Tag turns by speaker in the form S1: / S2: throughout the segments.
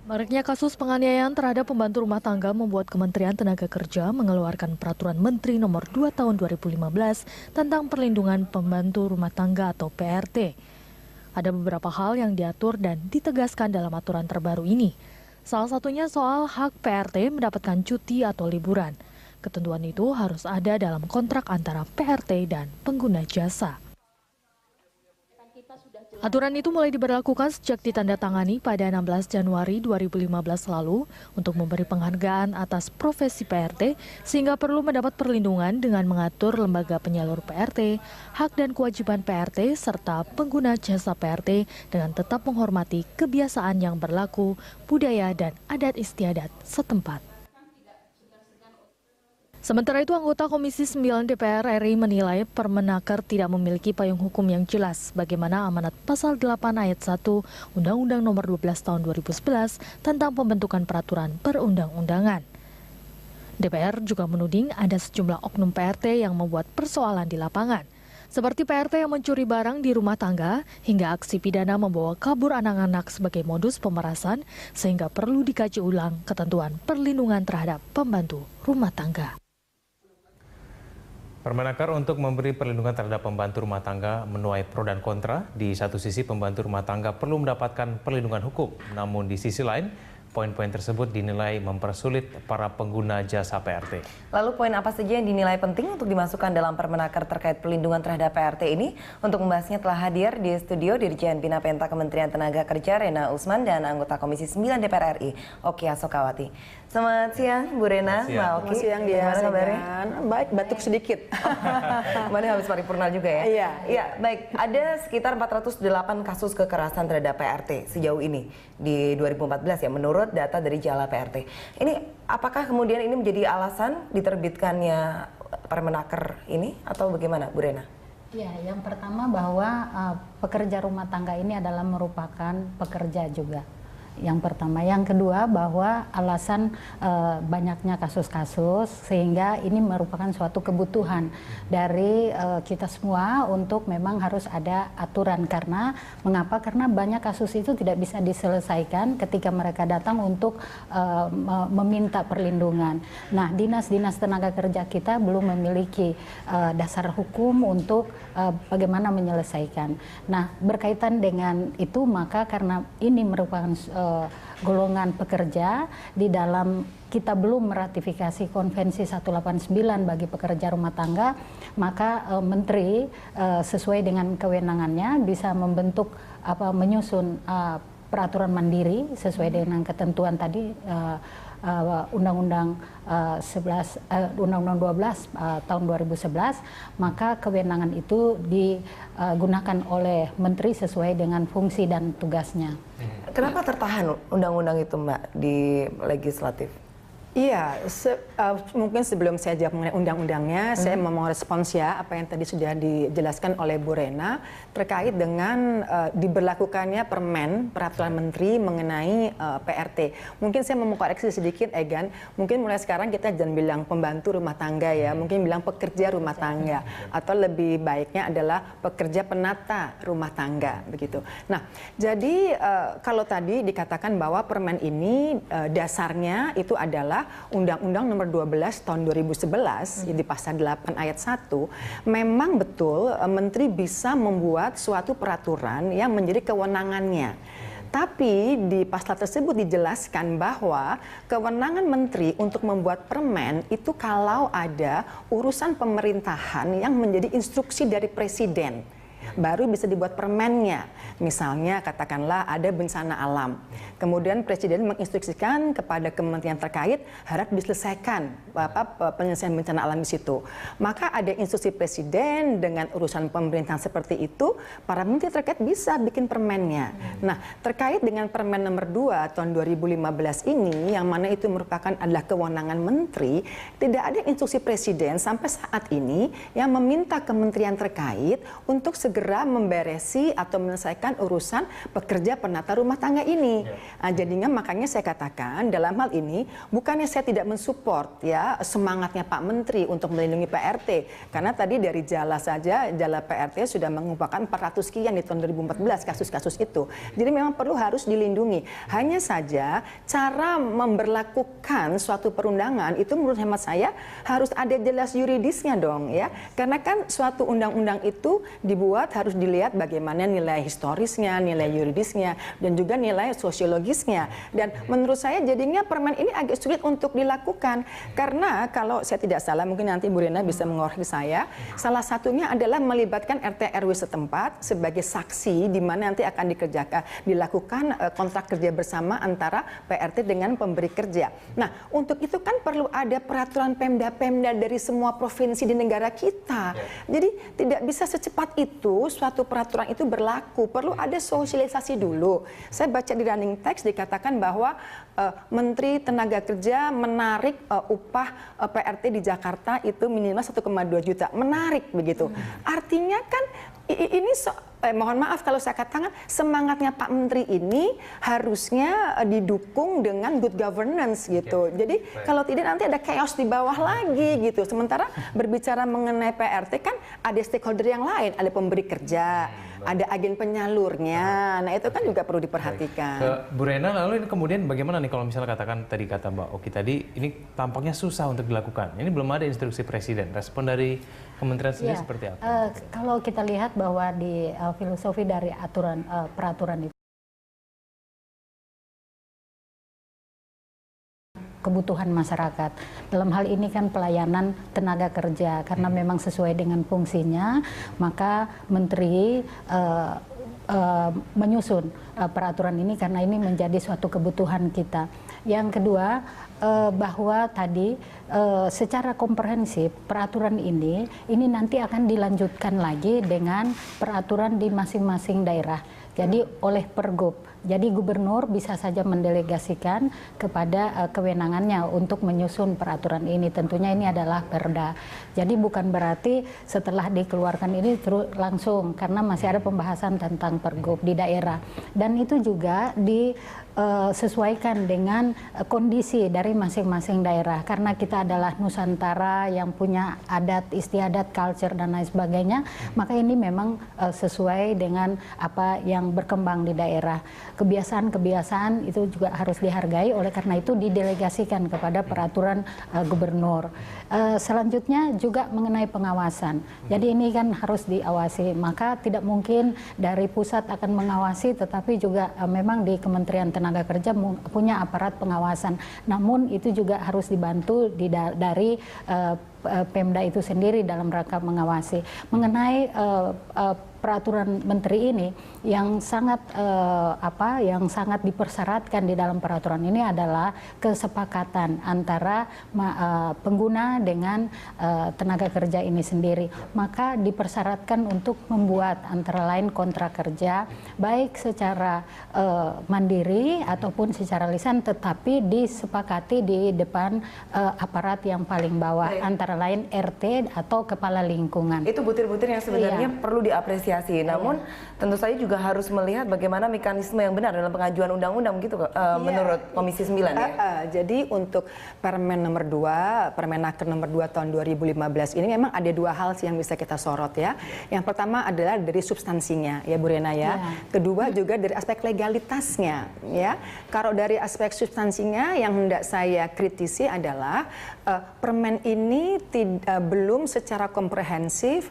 S1: Maraknya kasus penganiayaan terhadap pembantu rumah tangga membuat Kementerian Tenaga Kerja mengeluarkan Peraturan Menteri Nomor 2 Tahun 2015 tentang perlindungan pembantu rumah tangga atau PRT. Ada beberapa hal yang diatur dan ditegaskan dalam aturan terbaru ini. Salah satunya soal hak PRT mendapatkan cuti atau liburan. Ketentuan itu harus ada dalam kontrak antara PRT dan pengguna jasa. Aturan itu mulai diberlakukan sejak ditandatangani pada 16 Januari 2015 lalu untuk memberi penghargaan atas profesi PRT sehingga perlu mendapat perlindungan dengan mengatur lembaga penyalur PRT, hak dan kewajiban PRT serta pengguna jasa PRT dengan tetap menghormati kebiasaan yang berlaku, budaya dan adat istiadat setempat. Sementara itu, anggota Komisi 9 DPR RI menilai Permenaker tidak memiliki payung hukum yang jelas bagaimana amanat Pasal 8 Ayat 1 Undang-Undang Nomor 12 Tahun 2011 tentang pembentukan peraturan perundang-undangan. DPR juga menuding ada sejumlah oknum PRT yang membuat persoalan di lapangan, seperti PRT yang mencuri barang di rumah tangga hingga aksi pidana membawa kabur anak-anak sebagai modus pemerasan sehingga perlu dikaji ulang ketentuan perlindungan terhadap pembantu rumah tangga.
S2: Permenaker untuk memberi perlindungan terhadap pembantu rumah tangga menuai pro dan kontra. Di satu sisi, pembantu rumah tangga perlu mendapatkan perlindungan hukum. Namun di sisi lain, poin-poin tersebut dinilai mempersulit para pengguna jasa PRT.
S3: Lalu poin apa saja yang dinilai penting untuk dimasukkan dalam Permenaker terkait perlindungan terhadap PRT ini? Untuk membahasnya telah hadir di studio Dirjen Bina Penta Kementerian Tenaga Kerja Rena Usman dan anggota Komisi 9 DPR RI Oki Asokawati. Selamat siang Bu Rena, Mbak Oki.
S4: Selamat siang dia.
S3: Gimana kabarnya?
S4: Baik, batuk sedikit.
S3: Kemarin habis paripurna juga ya?
S4: Iya.
S3: Iya, baik. Ada sekitar 408 kasus kekerasan terhadap PRT sejauh ini di 2014 ya, menurut data dari Jala PRT. Ini apakah kemudian ini menjadi alasan diterbitkannya Permenaker ini atau bagaimana, Bu Rena?
S5: Ya, yang pertama bahwa pekerja rumah tangga ini adalah merupakan pekerja juga. Yang pertama, yang kedua bahwa alasan banyaknya kasus-kasus sehingga ini merupakan suatu kebutuhan dari kita semua untuk memang harus ada aturan. Karena mengapa? Karena banyak kasus itu tidak bisa diselesaikan ketika mereka datang untuk meminta perlindungan. Nah, dinas-dinas tenaga kerja kita belum memiliki dasar hukum untuk bagaimana menyelesaikan. Nah, berkaitan dengan itu maka karena ini merupakan golongan pekerja di dalam kita belum meratifikasi Konvensi 189 bagi pekerja rumah tangga, maka Menteri sesuai dengan kewenangannya bisa membentuk menyusun peraturan mandiri sesuai dengan ketentuan tadi Undang-Undang 12 tahun 2011, maka kewenangan itu digunakan oleh Menteri sesuai dengan fungsi dan tugasnya.
S3: Kenapa tertahan undang-undang itu, Mbak, di legislatif?
S4: Iya, mungkin sebelum saya jawab mengenai undang-undangnya, saya mau merespons ya apa yang tadi sudah dijelaskan oleh Bu Rena terkait dengan diberlakukannya Peraturan Menteri mengenai PRT. Mungkin saya mau koreksi sedikit, Egan. Mungkin mulai sekarang kita jangan bilang pembantu rumah tangga ya, mungkin bilang pekerja rumah tangga, atau lebih baiknya adalah pekerja penata rumah tangga, begitu. Nah, jadi kalau tadi dikatakan bahwa permen ini dasarnya itu adalah Undang-Undang Nomor 12 Tahun 2011 di Pasal 8 Ayat 1, memang betul Menteri bisa membuat suatu peraturan yang menjadi kewenangannya. Tapi di pasal tersebut dijelaskan bahwa kewenangan Menteri untuk membuat permen itu kalau ada urusan pemerintahan yang menjadi instruksi dari Presiden, baru bisa dibuat permennya. Misalnya katakanlah ada bencana alam, kemudian Presiden menginstruksikan kepada kementerian terkait harap diselesaikan penyelesaian bencana alam di situ. Maka ada instruksi Presiden dengan urusan pemerintahan seperti itu, para menteri terkait bisa bikin permennya. Nah, terkait dengan Permen Nomor 2 Tahun 2015 ini, yang mana itu merupakan adalah kewenangan Menteri, tidak ada instruksi Presiden sampai saat ini yang meminta kementerian terkait untuk segera segera memberesi atau menyelesaikan urusan pekerja penata rumah tangga ini. Nah, jadinya makanya saya katakan dalam hal ini bukannya saya tidak mensupport ya semangatnya Pak Menteri untuk melindungi PRT, karena tadi dari Jala saja, Jala PRT sudah mengumpulkan 400 sekian di tahun 2014 kasus-kasus itu. Jadi memang harus dilindungi. Hanya saja cara memberlakukan suatu perundangan itu menurut hemat saya harus ada jelas yuridisnya dong ya. Karena kan suatu undang-undang itu dibuat harus dilihat bagaimana nilai historisnya, nilai yuridisnya, dan juga nilai sosiologisnya. Dan menurut saya jadinya permen ini agak sulit untuk dilakukan. Karena kalau saya tidak salah, mungkin nanti Bu Rena bisa mengoreksi saya, salah satunya adalah melibatkan RT RW setempat sebagai saksi di mana nanti akan dilakukan kontrak kerja bersama antara PRT dengan pemberi kerja. Nah, untuk itu kan perlu ada peraturan Pemda-Pemda dari semua provinsi di negara kita. Jadi tidak bisa secepat itu suatu peraturan itu berlaku. Perlu ada sosialisasi dulu. Saya baca di running text dikatakan bahwa Menteri Tenaga Kerja menarik upah PRT di Jakarta itu minimal 1,2 juta. Menarik begitu. Artinya kan ini mohon maaf kalau saya katakan semangatnya Pak Menteri ini harusnya didukung dengan good governance gitu. Jadi kalau tidak nanti ada chaos di bawah lagi gitu. Sementara berbicara mengenai PRT kan ada stakeholder yang lain, ada pemberi kerja, ada agen penyalurnya. Nah itu kan juga perlu diperhatikan.
S2: Ke Bu Rena, lalu ini kemudian bagaimana nih kalau misalnya katakan tadi kata Mbak Oki tadi ini tampaknya susah untuk dilakukan. Ini belum ada instruksi Presiden. Respon dari Kementerian sendiri seperti apa?
S5: Kalau kita lihat bahwa di filosofi dari peraturan itu kebutuhan masyarakat. Dalam hal ini kan pelayanan tenaga kerja, karena memang sesuai dengan fungsinya, maka Menteri menyusun peraturan ini karena ini menjadi suatu kebutuhan kita. Yang kedua, bahwa tadi secara komprehensif peraturan ini nanti akan dilanjutkan lagi dengan peraturan di masing-masing daerah. Jadi oleh Pergub. Jadi gubernur bisa saja mendelegasikan kepada kewenangannya untuk menyusun peraturan ini. Tentunya ini adalah Perda. Jadi bukan berarti setelah dikeluarkan ini terus langsung, karena masih ada pembahasan tentang Pergub di daerah. Dan itu juga disesuaikan dengan kondisi dari masing-masing daerah. Karena kita adalah Nusantara yang punya adat istiadat, culture dan lain sebagainya, maka ini memang sesuai dengan apa yang berkembang di daerah. Kebiasaan-kebiasaan itu juga harus dihargai, oleh karena itu didelegasikan kepada peraturan gubernur. Selanjutnya juga mengenai pengawasan. Jadi ini kan harus diawasi, maka tidak mungkin dari pusat akan mengawasi, tetapi juga memang di Kementerian Tenaga Kerja punya aparat pengawasan. Namun itu juga harus dibantu dari Pemda itu sendiri dalam rangka mengawasi. Mengenai peraturan Menteri ini yang sangat dipersyaratkan di dalam peraturan ini adalah kesepakatan antara pengguna dengan tenaga kerja ini sendiri. Maka dipersyaratkan untuk membuat antara lain kontrak kerja baik secara mandiri ataupun secara lisan, tetapi disepakati di depan aparat yang paling bawah, antara lain RT atau kepala lingkungan.
S3: Itu butir-butir yang sebenarnya perlu diapresiasi. Namun tentu saja juga harus melihat bagaimana mekanisme yang benar dalam pengajuan undang-undang gitu menurut Komisi 9 ya.
S4: Jadi untuk Permen nomor 2, Permenaker nomor 2 tahun 2015 ini memang ada dua hal yang bisa kita sorot ya. Yang pertama adalah dari substansinya ya Bu Rena ya. Kedua juga dari aspek legalitasnya ya. Kalau dari aspek substansinya yang hendak saya kritisi adalah permen ini belum secara komprehensif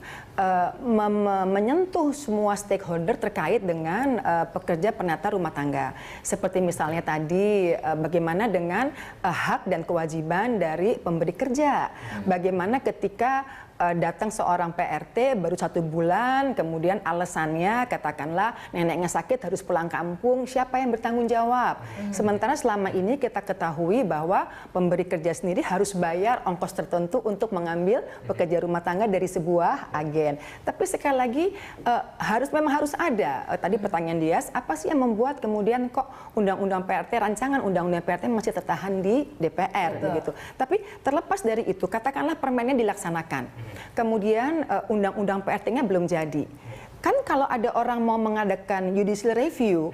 S4: menyentuh semua stakeholder terkait dengan pekerja penata rumah tangga. Seperti misalnya tadi bagaimana dengan hak dan kewajiban dari pemberi kerja. Bagaimana ketika datang seorang PRT baru 1 bulan, kemudian alasannya katakanlah neneknya sakit harus pulang kampung, siapa yang bertanggung jawab? Sementara selama ini kita ketahui bahwa pemberi kerja sendiri harus bayar ongkos tertentu untuk mengambil pekerja rumah tangga dari sebuah agen. Tapi sekali lagi memang harus ada. Tadi pertanyaan Dias, apa sih yang membuat kemudian kok undang-undang PRT, rancangan undang-undang PRT masih tertahan di DPR begitu. Tapi terlepas dari itu, katakanlah permennya dilaksanakan. Kemudian undang-undang PRT-nya belum jadi. kan kalau ada orang mau mengadakan judicial review,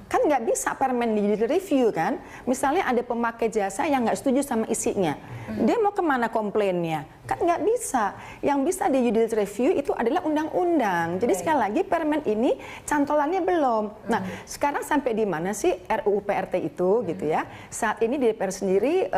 S4: kan nggak bisa permen di judicial review kan. Misalnya ada pemakai jasa yang nggak setuju sama isinya, dia mau kemana komplainnya? Kan nggak bisa. Yang bisa di judicial review itu adalah undang-undang. Jadi sekali lagi permen ini cantolannya belum. Nah, sekarang sampai di mana sih RUU PRT itu gitu ya? Saat ini di DPR sendiri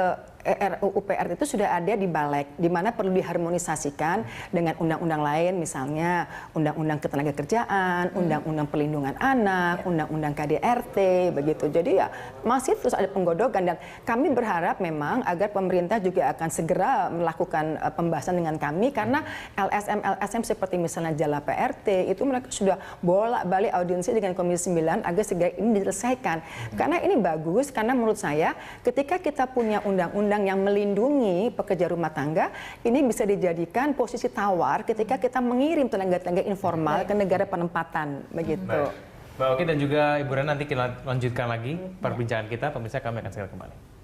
S4: RUU PRT itu sudah ada di Balek, di mana perlu diharmonisasikan dengan undang-undang lain, misalnya undang-undang ketenagakerjaan, undang-undang perlindungan anak, undang-undang KDRT, begitu. Jadi ya masih terus ada penggodokan dan kami berharap memang agar pemerintah juga akan segera melakukan pembahasan dengan kami karena LSM seperti misalnya Jala PRT itu mereka sudah bolak-balik audiensi dengan Komisi 9 agar segera ini diselesaikan. Karena ini bagus karena menurut saya ketika kita punya undang-undang yang melindungi pekerja rumah tangga, ini bisa dijadikan posisi tawar ketika kita mengirim tenaga-tenaga informal ke negara penempatan, begitu.
S2: Mbak Oki dan juga Ibu Rena, nanti kita lanjutkan lagi perbincangan kita. Pemirsa, kami akan segera kembali.